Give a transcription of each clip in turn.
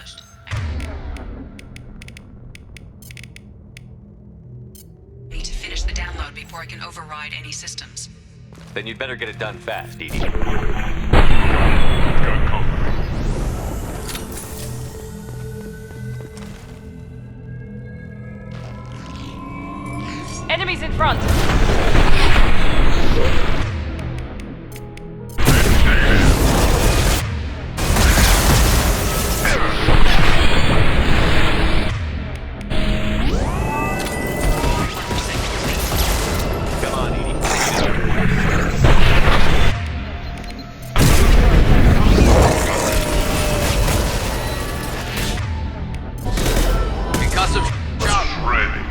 established. Need to finish the download before I can override any systems. Then you'd better get it done fast, Edie. Got company. Enemies in front! Come on, Edie. Concussive shot Ready.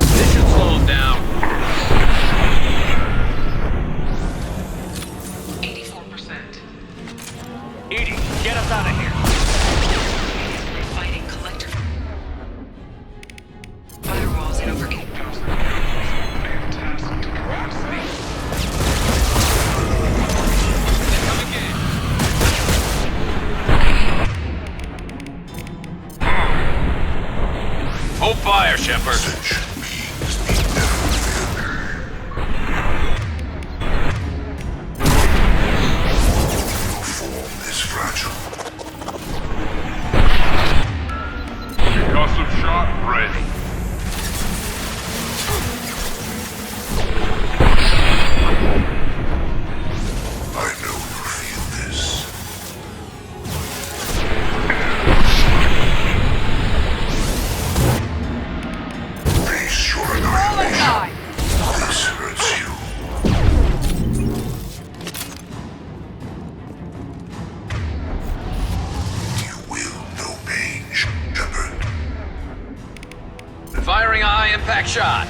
This should slow him down. 84%. Edie, get us out of here. Fighting collector. Firewalls at over 8,000. Fantastic capacity. Come again. Hold fire, Shepard. Sentient beings need never fail. No form is fragile. Concussive shot ready. I know you feel this. Face your annihilation. This hurts you. You will know pain, Shepard. Firing a high-impact shot.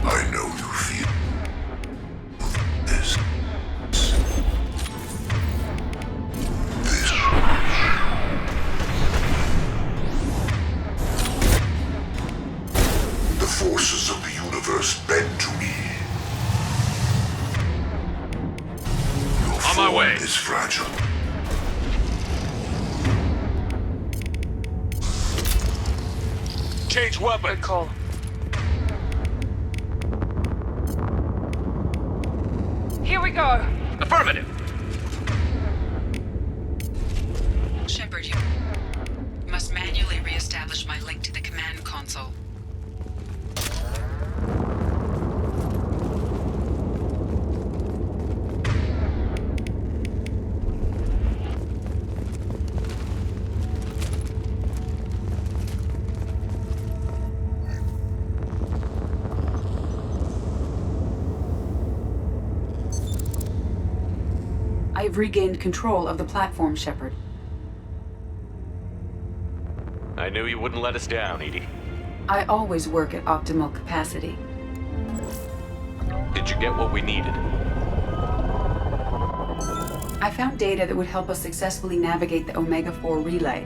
I know you feel this. This. The forces of the universe bend to me. Your On my form way. is fragile. Change weapon. Good call. Here we go! Affirmative. Shepard, you must manually re-establish my link to the command console. I have regained control of the platform, Shepard. I knew you wouldn't let us down, Edie. I always work at optimal capacity. Did you get what we needed? I found data that would help us successfully navigate the Omega-4 relay.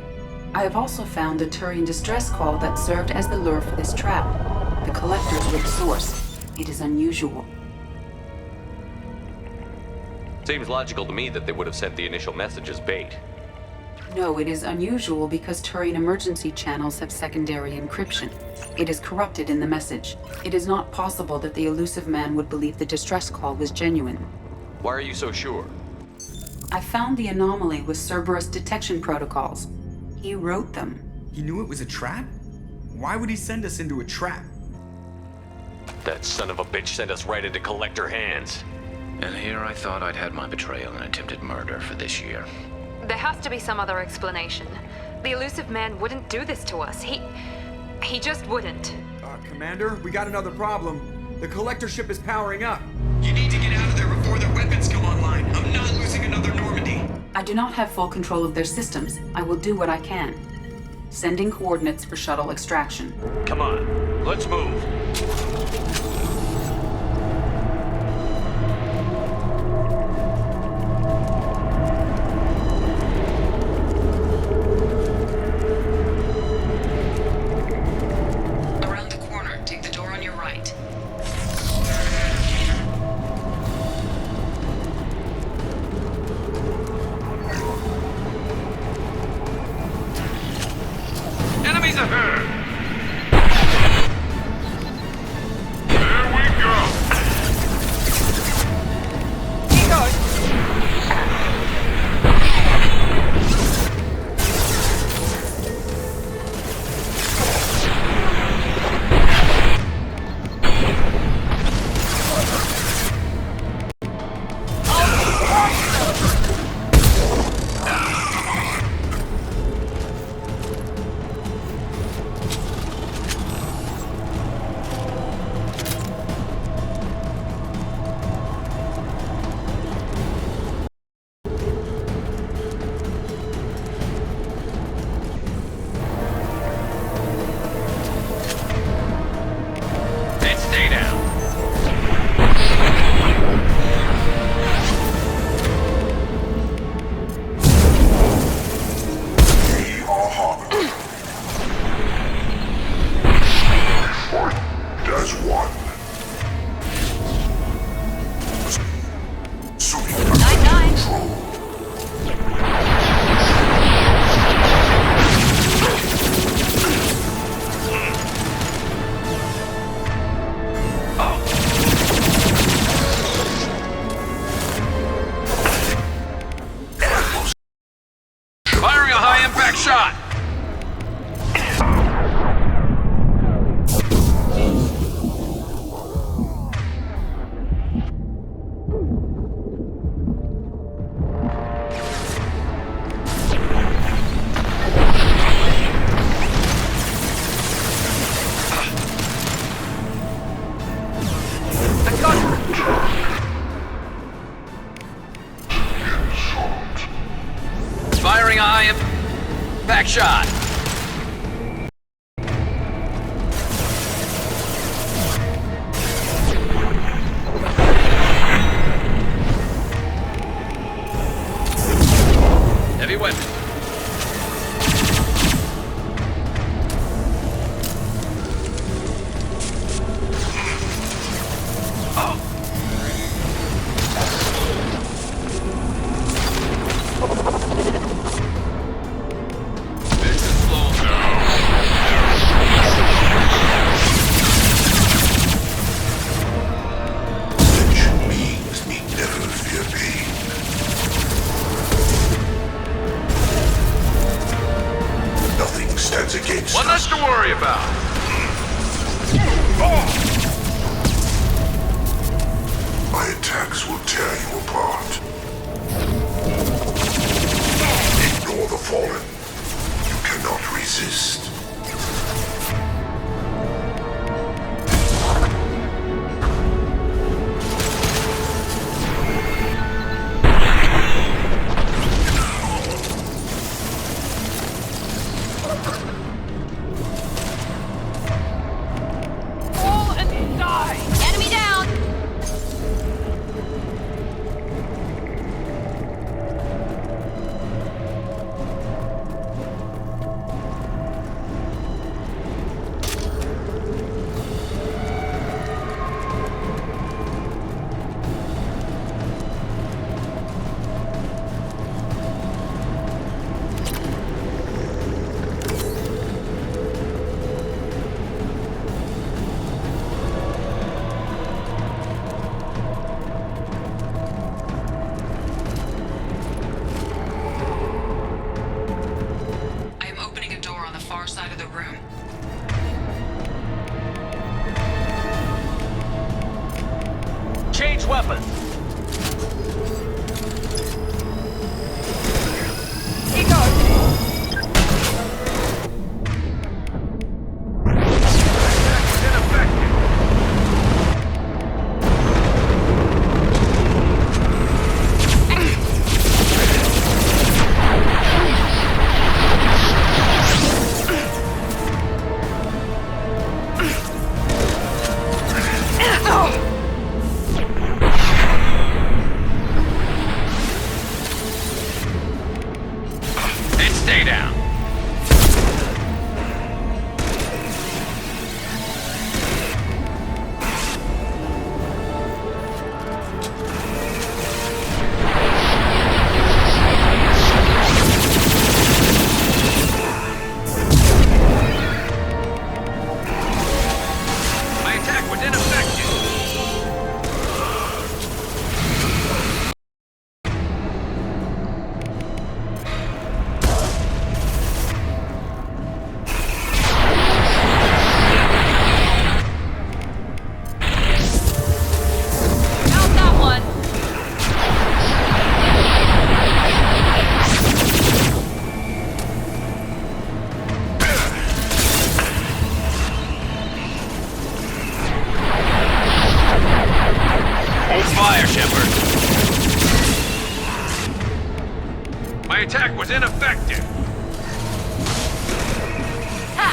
I have also found a Turian distress call that served as the lure for this trap. The collectors were the source. It is unusual. Seems logical to me that they would have sent the initial message as bait. No, it is unusual because Turian emergency channels have secondary encryption. It is corrupted in the message. It is not possible that the elusive man would believe the distress call was genuine. Why are you so sure? I found the anomaly with Cerberus detection protocols. He wrote them. He knew it was a trap? Why would he send us into a trap? That son of a bitch sent us right into collector hands. And here I thought I'd had my betrayal and attempted murder for this year. There has to be some other explanation. The elusive man wouldn't do this to us. He just wouldn't. Commander, we got another problem. The collector ship is powering up. You need to get out of there before their weapons come online. I'm not losing another Normandy. I do not have full control of their systems. I will do what I can. Sending coordinates for shuttle extraction. Come on, let's move. Around the corner, take the door on your right. Enemies ahead! Back shot! Heavy weapon. One less to worry about. My attacks will tear you apart. Ignore the fallen. You cannot resist. weapons. Here goes. And stay down. My attack was ineffective. How's that one? Hold fire, Shepard. My attack was ineffective. Ha!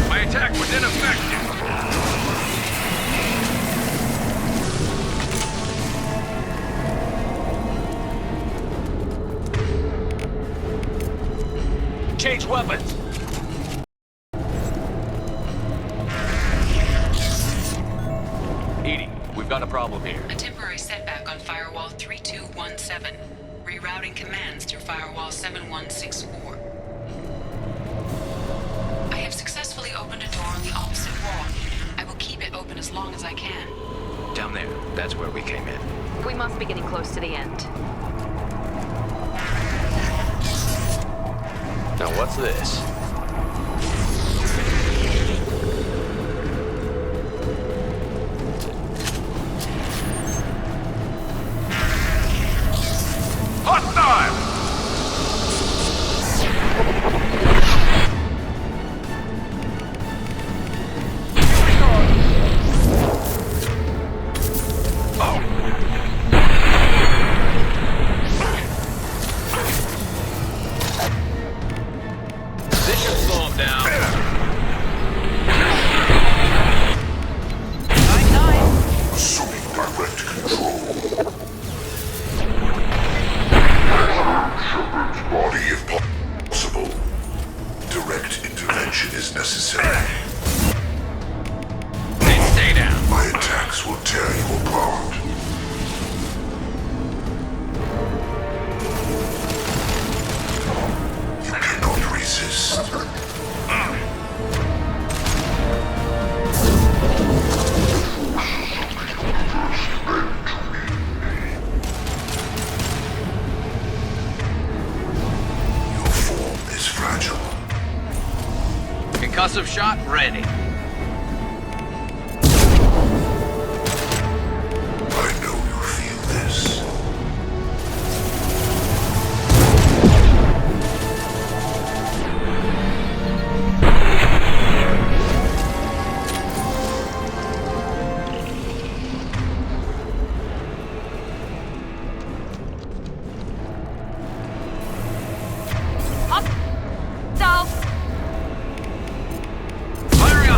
My attack was ineffective. Change weapons. Edie, we've got a problem here. A temporary setback on Firewall 3217. Rerouting commands through Firewall 7164. I have successfully opened a door on the opposite wall. I will keep it open as long as I can. Down there. That's where we came in. We must be getting close to the end. Now what's this? Hostile! This should slow him down. Assuming direct control. Shepard's body if possible. Direct intervention is necessary. And stay down. My attacks will tear you apart. You cannot resist. Your form is fragile. Concussive shot ready. I know you feel this. Hostile! Firing a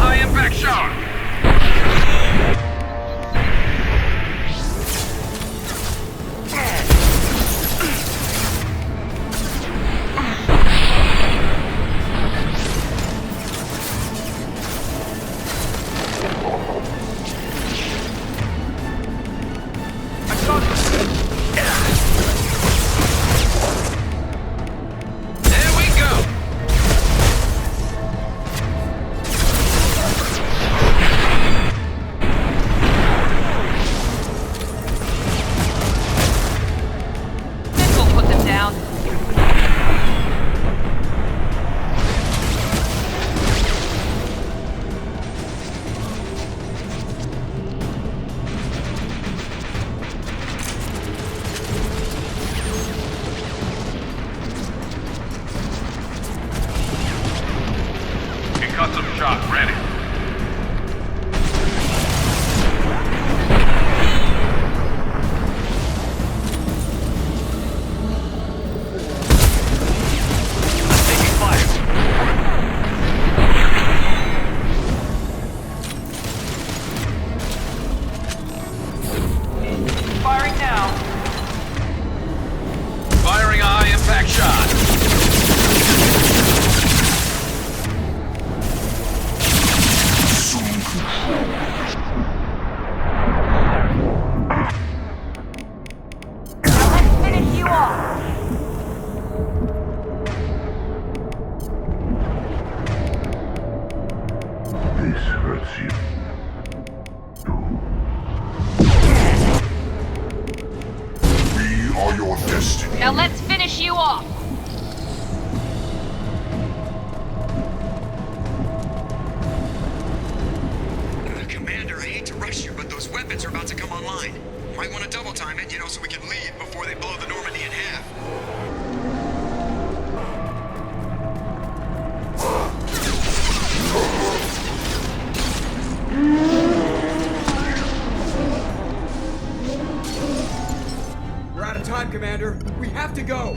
destiny. Now let's finish you off! Commander, I hate to rush you, but those weapons are about to come online. Might want to double time it, so we can leave before they blow the Normandy in half. We're out of time, Commander. We have to go.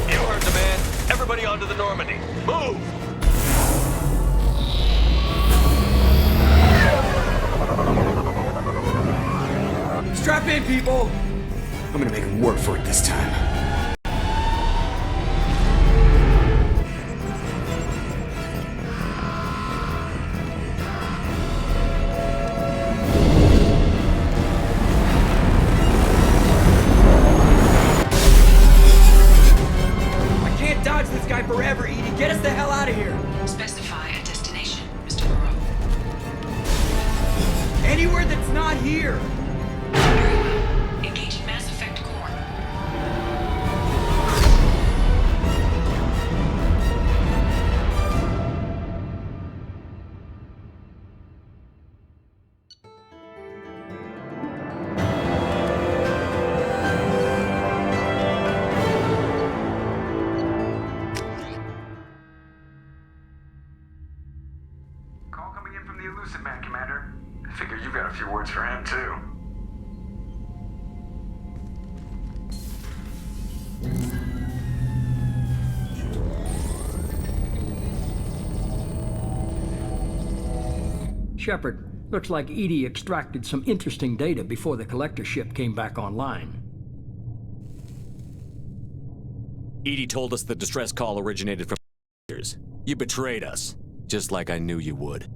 You heard the man. Everybody onto the Normandy. Move! Strap in, people. I'm gonna make him work for it this time. I can't dodge this guy forever, Edie. Get us the hell out of here. Specify a destination, Mr. Burrow. Anywhere that's not here. Very well. Engaging Mass Effect core. Call coming in from the Elusive Man, Commander. I figure you got a few words for him, too. Shepard, looks like Edie extracted some interesting data before the collector ship came back online. Edie told us the distress call originated from You betrayed us, just like I knew you would.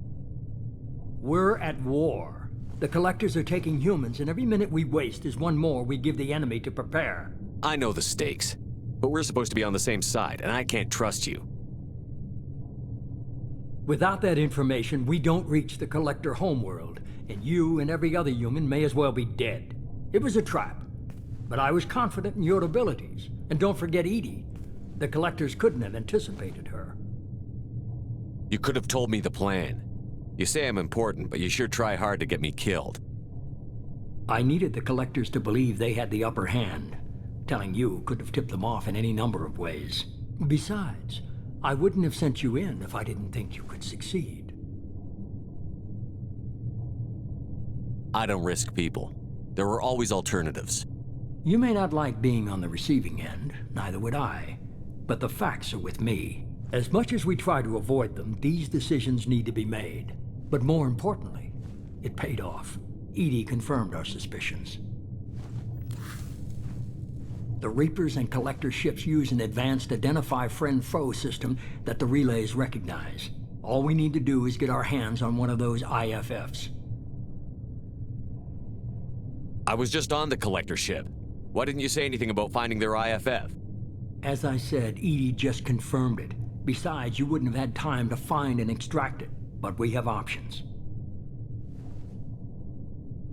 We're at war. The collectors are taking humans, and every minute we waste is one more we give the enemy to prepare. I know the stakes, but we're supposed to be on the same side, and I can't trust you. Without that information, we don't reach the collector homeworld, and you and every other human may as well be dead. It was a trap, but I was confident in your abilities. And don't forget Edie. The collectors couldn't have anticipated her. You could have told me the plan. You say I'm important, but you sure try hard to get me killed. I needed the collectors to believe they had the upper hand. Telling you could have tipped them off in any number of ways. Besides, I wouldn't have sent you in if I didn't think you could succeed. I don't risk people. There are always alternatives. You may not like being on the receiving end, neither would I. But the facts are with me. As much as we try to avoid them, these decisions need to be made. But more importantly, it paid off. Edie confirmed our suspicions. The Reapers and Collector ships use an advanced identify friend-foe system that the relays recognize. All we need to do is get our hands on one of those IFFs. I was just on the Collector ship. Why didn't you say anything about finding their IFF? As I said, Edie just confirmed it. Besides, you wouldn't have had time to find and extract it. But we have options.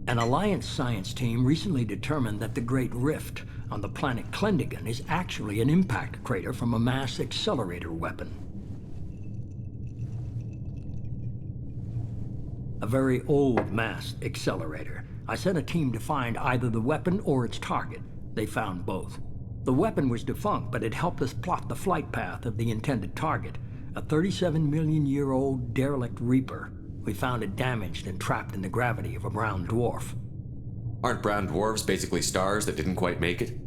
An Alliance science team recently determined that the Great Rift on the planet Klendigan is actually an impact crater from a mass accelerator weapon. A very old mass accelerator. I sent a team to find either the weapon or its target. They found both. The weapon was defunct, but it helped us plot the flight path of the intended target, a 37-million-year-old derelict Reaper. We found it damaged and trapped in the gravity of a brown dwarf. Aren't brown dwarfs basically stars that didn't quite make it?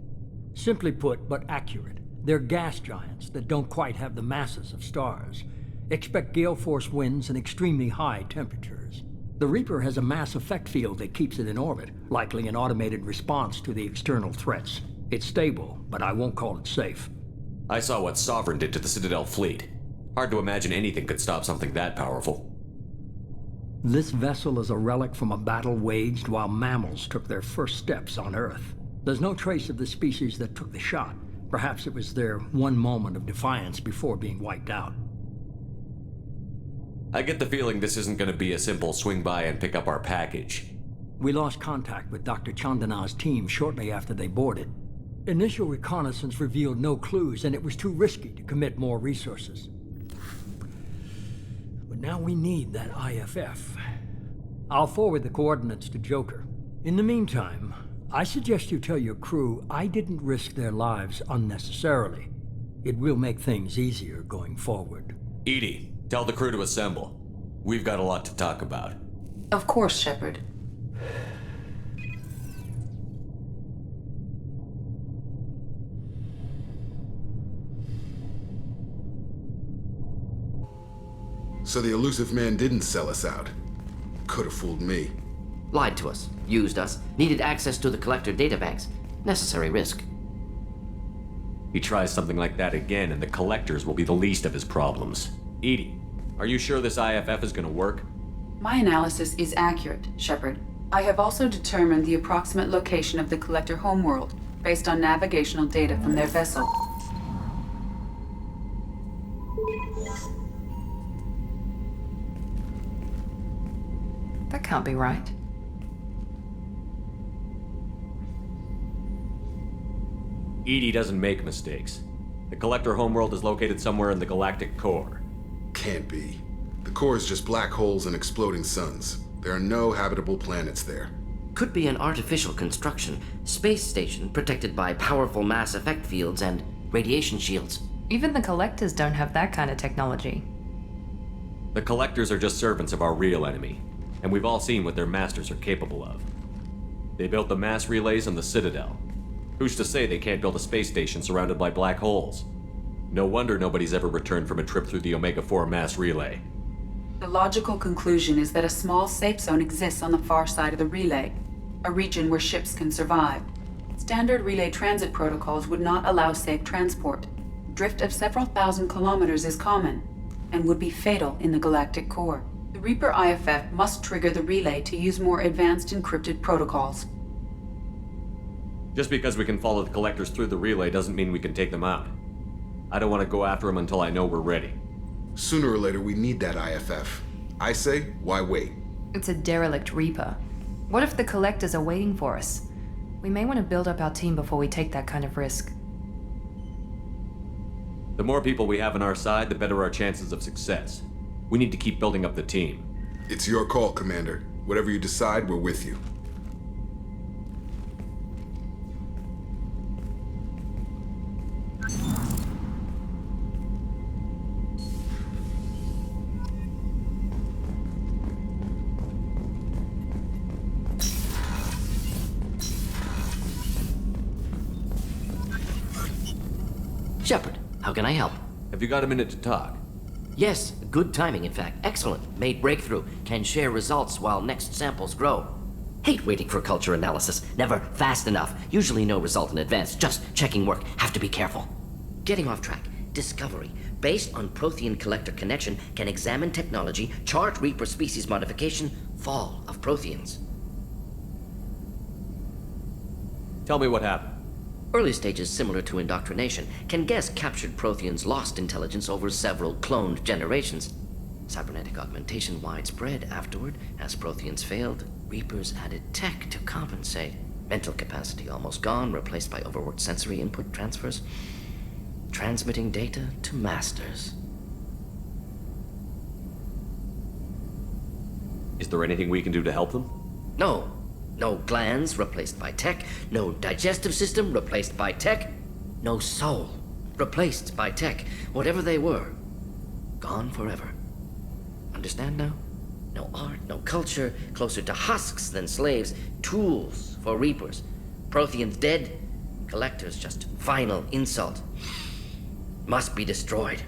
Simply put, but accurate. They're gas giants that don't quite have the masses of stars. Expect gale force winds and extremely high temperatures. The Reaper has a mass effect field that keeps it in orbit, likely an automated response to the external threats. It's stable, but I won't call it safe. I saw what Sovereign did to the Citadel fleet. Hard to imagine anything could stop something that powerful. This vessel is a relic from a battle waged while mammals took their first steps on Earth. There's no trace of the species that took the shot. Perhaps it was their one moment of defiance before being wiped out. I get the feeling this isn't going to be a simple swing by and pick up our package. We lost contact with Dr. Chandana's team shortly after they boarded. Initial reconnaissance revealed no clues, and it was too risky to commit more resources. But now we need that IFF. I'll forward the coordinates to Joker. In the meantime, I suggest you tell your crew I didn't risk their lives unnecessarily. It will make things easier going forward. Edie, tell the crew to assemble. We've got a lot to talk about. Of course, Shepard. So the elusive man didn't sell us out. Could have fooled me. Lied to us, used us, needed access to the collector databanks. Necessary risk. He tries something like that again, and the collectors will be the least of his problems. Edie, are you sure this IFF is gonna work? My analysis is accurate, Shepard. I have also determined the approximate location of the collector homeworld, based on navigational data from their vessel. That can't be right. Edie doesn't make mistakes. The collector homeworld is located somewhere in the galactic core. Can't be. The core is just black holes and exploding suns. There are no habitable planets there. Could be an artificial construction, space station protected by powerful mass effect fields and radiation shields. Even the collectors don't have that kind of technology. The collectors are just servants of our real enemy, and we've all seen what their masters are capable of. They built the mass relays on the Citadel. Who's to say they can't build a space station surrounded by black holes? No wonder nobody's ever returned from a trip through the Omega-4 mass relay. The logical conclusion is that a small safe zone exists on the far side of the relay, a region where ships can survive. Standard relay transit protocols would not allow safe transport. Drift of several thousand kilometers is common, and would be fatal in the galactic core. The Reaper IFF must trigger the relay to use more advanced encrypted protocols. Just because we can follow the collectors through the relay doesn't mean we can take them out. I don't want to go after them until I know we're ready. Sooner or later, we need that IFF. I say, why wait? It's a derelict Reaper. What if the collectors are waiting for us? We may want to build up our team before we take that kind of risk. The more people we have on our side, the better our chances of success. We need to keep building up the team. It's your call, Commander. Whatever you decide, we're with you. Shepard, how can I help? Have you got a minute to talk? Yes, good timing, in fact. Excellent. Made breakthrough. Can share results while next samples grow. Hate waiting for culture analysis. Never fast enough. Usually no result in advance. Just checking work. Have to be careful. Getting off track. Discovery. Based on Prothean collector connection, can examine technology, chart Reaper species modification, fall of Protheans. Tell me what happened. Early stages similar to indoctrination. Can guess captured Protheans lost intelligence over several cloned generations. Cybernetic augmentation widespread afterward. As Protheans failed, Reapers added tech to compensate. Mental capacity almost gone, replaced by overworked sensory input transfers. Transmitting data to masters. Is there anything we can do to help them? No. No glands replaced by tech. No digestive system replaced by tech. No soul replaced by tech. Whatever they were, gone forever. Understand now? No art, no culture, closer to husks than slaves. Tools for Reapers. Protheans dead, collectors just final insult. Must be destroyed.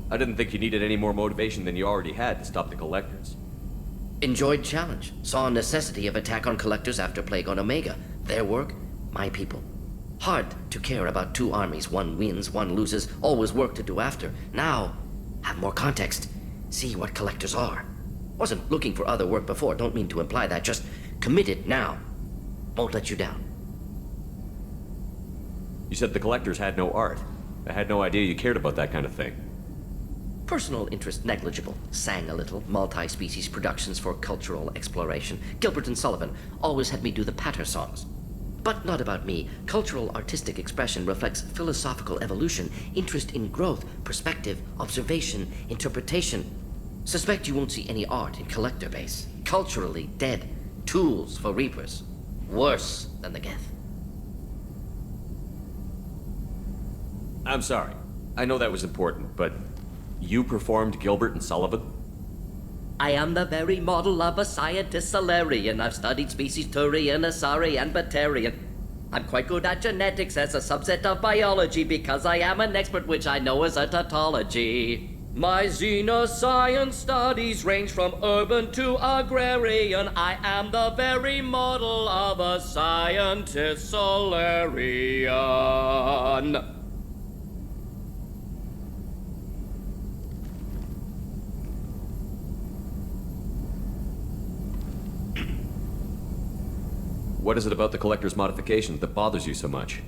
I didn't think you needed any more motivation than you already had to stop the collectors. Enjoyed challenge. Saw necessity of attack on collectors after Plague on Omega. Their work, my people. Hard to care about two armies. One wins, one loses. Always work to do after. Now, have more context. See what collectors are. Wasn't looking for other work before. Don't mean to imply that. Just committed now. Won't let you down. You said the collectors had no art. I had no idea you cared about that kind of thing. Personal interest negligible. Sang a little. Multi-species productions for cultural exploration. Gilbert and Sullivan always had me do the patter songs. But not about me. Cultural artistic expression reflects philosophical evolution, interest in growth, perspective, observation, interpretation. Suspect you won't see any art in collector base. Culturally dead. Tools for reapers. Worse than the Geth. I'm sorry. I know that was important, but you performed Gilbert and Sullivan? I am the very model of a scientist Solarian. I've studied species Turian, Asari, and Batarian. I'm quite good at genetics as a subset of biology because I am an expert, which I know is a tautology. My xenoscience studies range from urban to agrarian. I am the very model of a scientist Solarian. What is it about the Collector's modification that bothers you so much?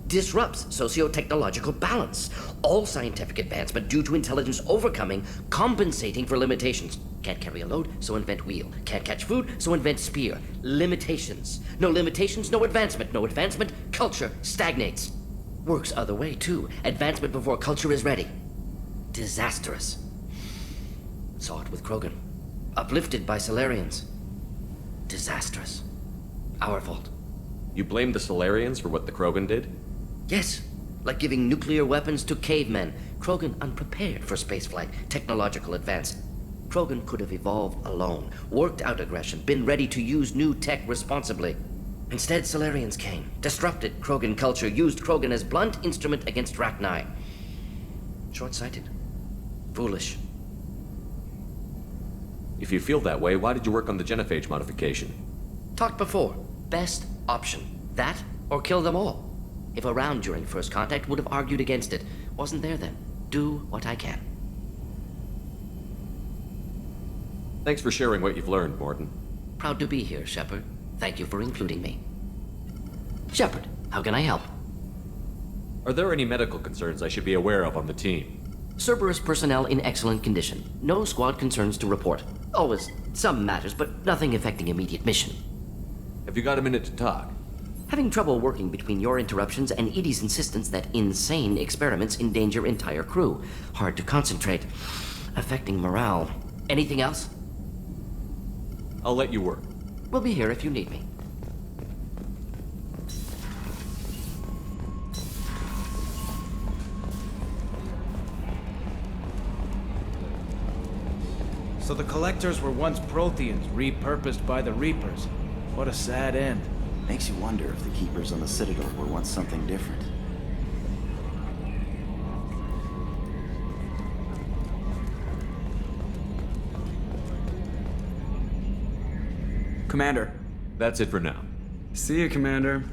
Disrupts socio-technological balance. All scientific advancement due to intelligence overcoming, compensating for limitations. Can't carry a load, so invent wheel. Can't catch food, so invent spear. Limitations. No limitations, no advancement. No advancement, culture stagnates. Works other way, too. Advancement before culture is ready. Disastrous. Saw it with Krogan. Uplifted by Solarians. Disastrous. Our fault. You blame the Solarians for what the Krogan did? Yes, like giving nuclear weapons to cavemen. Krogan unprepared for spaceflight, technological advance. Krogan could have evolved alone, worked out aggression, been ready to use new tech responsibly. Instead, Solarians came, disrupted Krogan culture, used Krogan as blunt instrument against Rachni. Short-sighted. Foolish. If you feel that way, why did you work on the genophage modification? Talked before. Best option. That, or kill them all. If around during first contact, would have argued against it. Wasn't there then. Do what I can. Thanks for sharing what you've learned, Morton. Proud to be here, Shepard. Thank you for including me. Shepard, how can I help? Are there any medical concerns I should be aware of on the team? Cerberus personnel in excellent condition. No squad concerns to report. Always some matters, but nothing affecting immediate mission. Have you got a minute to talk? Having trouble working between your interruptions and Edie's insistence that insane experiments endanger entire crew. Hard to concentrate. Affecting morale. Anything else? I'll let you work. We'll be here if you need me. So the Collectors were once Protheans, repurposed by the Reapers. What a sad end. Makes you wonder if the Keepers on the Citadel were once something different. Commander. That's it for now. See you, Commander.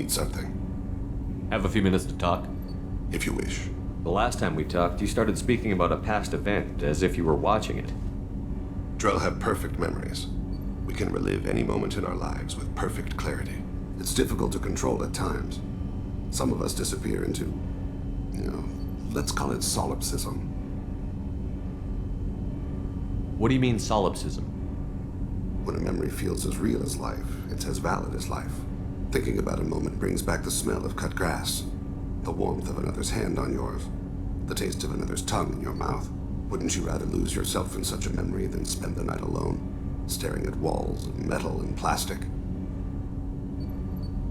Something. Have a few minutes to talk? If you wish. The last time we talked, you started speaking about a past event, as if you were watching it. Drell have perfect memories. We can relive any moment in our lives with perfect clarity. It's difficult to control at times. Some of us disappear into, let's call it solipsism. What do you mean, solipsism? When a memory feels as real as life, it's as valid as life. Thinking about a moment brings back the smell of cut grass, the warmth of another's hand on yours, the taste of another's tongue in your mouth. Wouldn't you rather lose yourself in such a memory than spend the night alone, staring at walls of metal and plastic?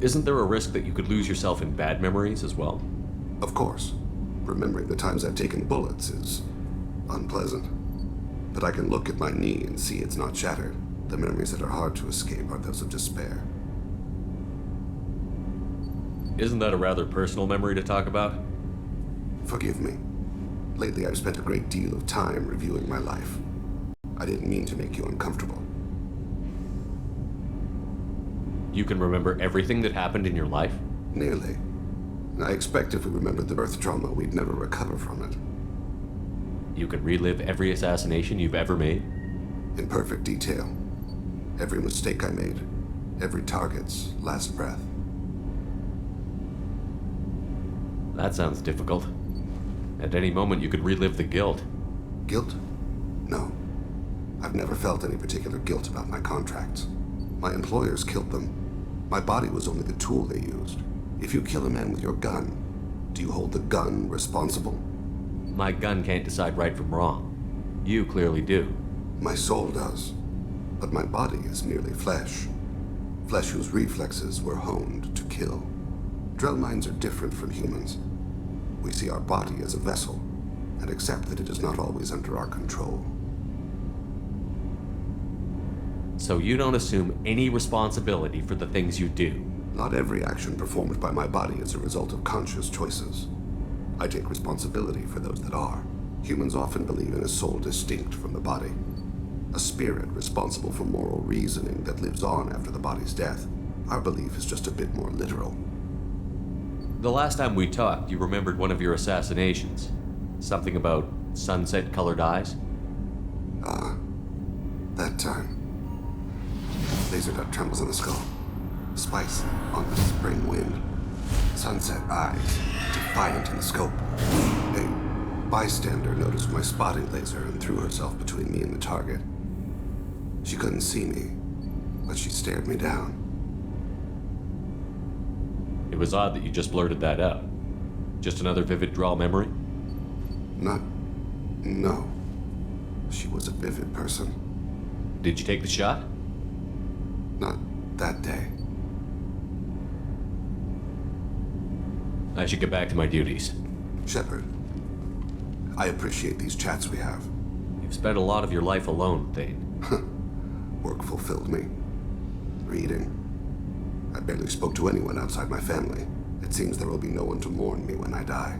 Isn't there a risk that you could lose yourself in bad memories as well? Of course. Remembering the times I've taken bullets is unpleasant. But I can look at my knee and see it's not shattered. The memories that are hard to escape are those of despair. Isn't that a rather personal memory to talk about? Forgive me. Lately, I've spent a great deal of time reviewing my life. I didn't mean to make you uncomfortable. You can remember everything that happened in your life? Nearly. I expect if we remembered the birth trauma, we'd never recover from it. You can relive every assassination you've ever made? In perfect detail. Every mistake I made. Every target's last breath. That sounds difficult. At any moment, you could relive the guilt. Guilt? No. I've never felt any particular guilt about my contracts. My employers killed them. My body was only the tool they used. If you kill a man with your gun, do you hold the gun responsible? My gun can't decide right from wrong. You clearly do. My soul does. But my body is merely flesh. Flesh whose reflexes were honed to kill. Drell minds are different from humans. We see our body as a vessel, and accept that it is not always under our control. So you don't assume any responsibility for the things you do? Not every action performed by my body is a result of conscious choices. I take responsibility for those that are. Humans often believe in a soul distinct from the body. A spirit responsible for moral reasoning that lives on after the body's death. Our belief is just a bit more literal. The last time we talked, you remembered one of your assassinations. Something about sunset-colored eyes? That time. Laser dot trembles on the skull. Spice on the spring wind. Sunset eyes, defiant in the scope. A bystander noticed my spotting laser and threw herself between me and the target. She couldn't see me, but she stared me down. It was odd that you just blurted that out. Just another vivid draw memory? No. She was a vivid person. Did you take the shot? Not that day. I should get back to my duties. Shepard, I appreciate these chats we have. You've spent a lot of your life alone, Thane. Work fulfilled me. Reading. I barely spoke to anyone outside my family. It seems there will be no one to mourn me when I die.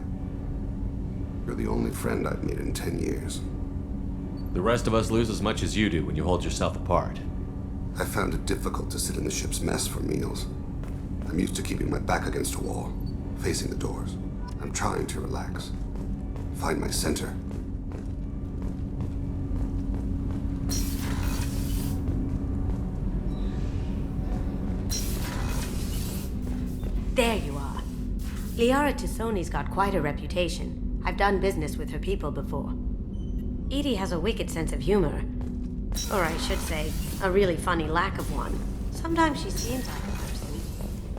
You're the only friend I've made in 10 years. The rest of us lose as much as you do when you hold yourself apart. I found it difficult to sit in the ship's mess for meals. I'm used to keeping my back against a wall, facing the doors. I'm trying to relax. Find my center. There you are. Liara Tassoni's got quite a reputation. I've done business with her people before. Edie has a wicked sense of humor. Or I should say, a really funny lack of one. Sometimes she seems like a person.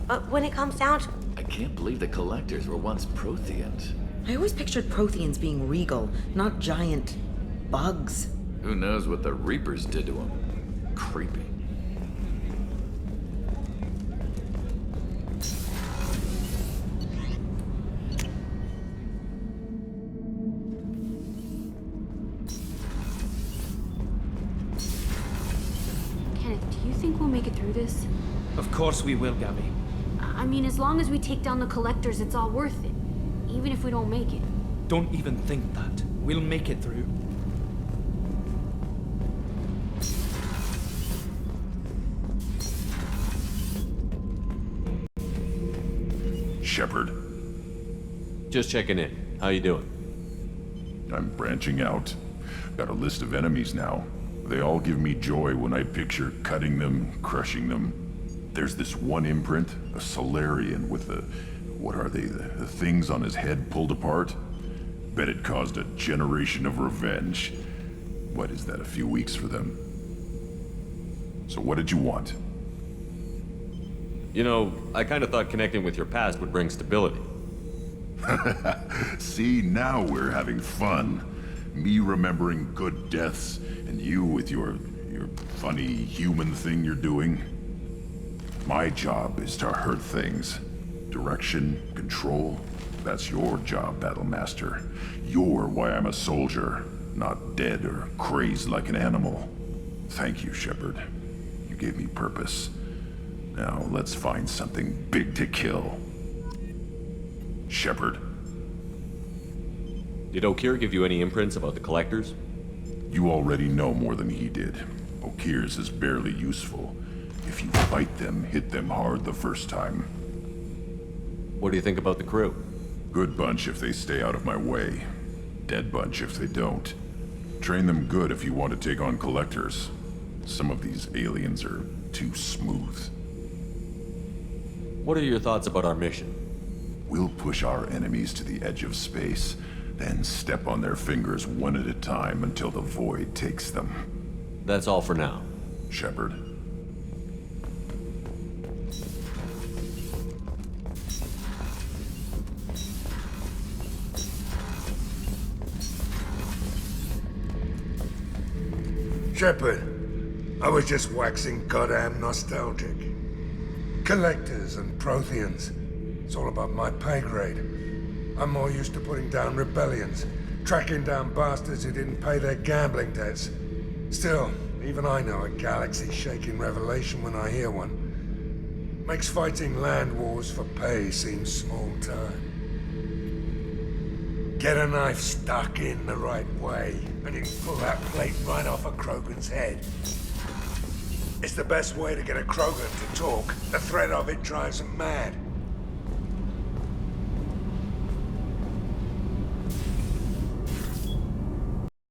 But when it comes down to... I can't believe the Collectors were once Protheans. I always pictured Protheans being regal, not giant bugs. Who knows what the Reapers did to them? Creepy. Do you think we'll make it through this? Of course we will, Gabby. I mean, as long as we take down the Collectors, it's all worth it. Even if we don't make it. Don't even think that. We'll make it through. Shepard. Just checking in. How you doing? I'm branching out. Got a list of enemies now. They all give me joy when I picture cutting them, crushing them. There's this one imprint, a Solarian with the... what are they? The things on his head pulled apart? Bet it caused a generation of revenge. What is that, a few weeks for them? So what did you want? You know, I kind of thought connecting with your past would bring stability. See, now we're having fun. Me remembering good deaths, and you with your funny human thing you're doing. My job is to hurt things. Direction, control, that's your job, Battlemaster. You're why I'm a soldier, not dead or crazed like an animal. Thank you, Shepard. You gave me purpose. Now let's find something big to kill. Shepard. Did O'Keir give you any imprints about the Collectors? You already know more than he did. O'Keir's is barely useful. If you fight them, hit them hard the first time. What do you think about the crew? Good bunch if they stay out of my way. Dead bunch if they don't. Train them good if you want to take on Collectors. Some of these aliens are too smooth. What are your thoughts about our mission? We'll push our enemies to the edge of space, then step on their fingers one at a time until the void takes them. That's all for now. Shepard. Shepard, I was just waxing goddamn nostalgic. Collectors and Protheans. It's all about my pay grade. I'm more used to putting down rebellions, tracking down bastards who didn't pay their gambling debts. Still, even I know a galaxy-shaking revelation when I hear one. Makes fighting land wars for pay seem small time. Get a knife stuck in the right way, and you can pull that plate right off a Krogan's head. It's the best way to get a Krogan to talk. The threat of it drives them mad.